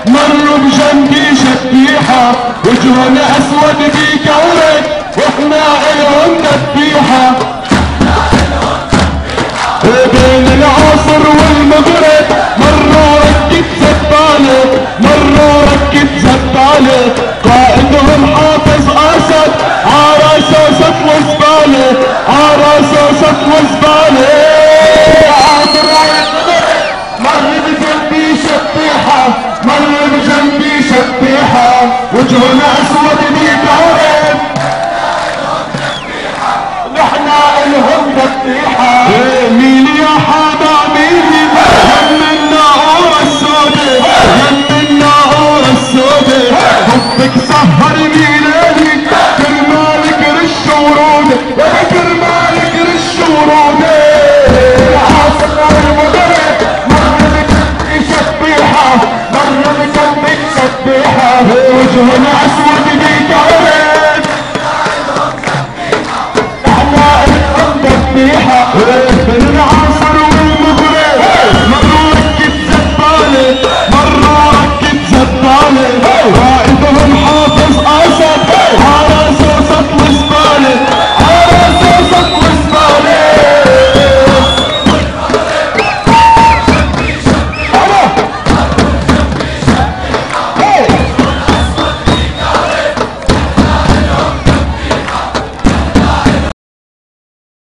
مروا بجنبي شبيحة وجهنا اسود بكورك واحنا الهم ذبيحة بين العصر والمغرب مروا ركت زبالة مروا ركت زبالة قائدهم حافظ اسد عراسه سطو زبالة عراسه سطو زبالة مر بجنبي شبيحة مر بجنبي شبيحة وجهنا اسود بكورك نحنا الهم ذبيحة مين يا حدا مين هم الناهور السودة هم الناهور السودة حبك سهر ميلادي كرمالك رش ورودة كرمالك رش ورودة العاصر والمغرب مر بجنبي شبيحة مر بجنبك شبيحة وجهنا اسود بكورك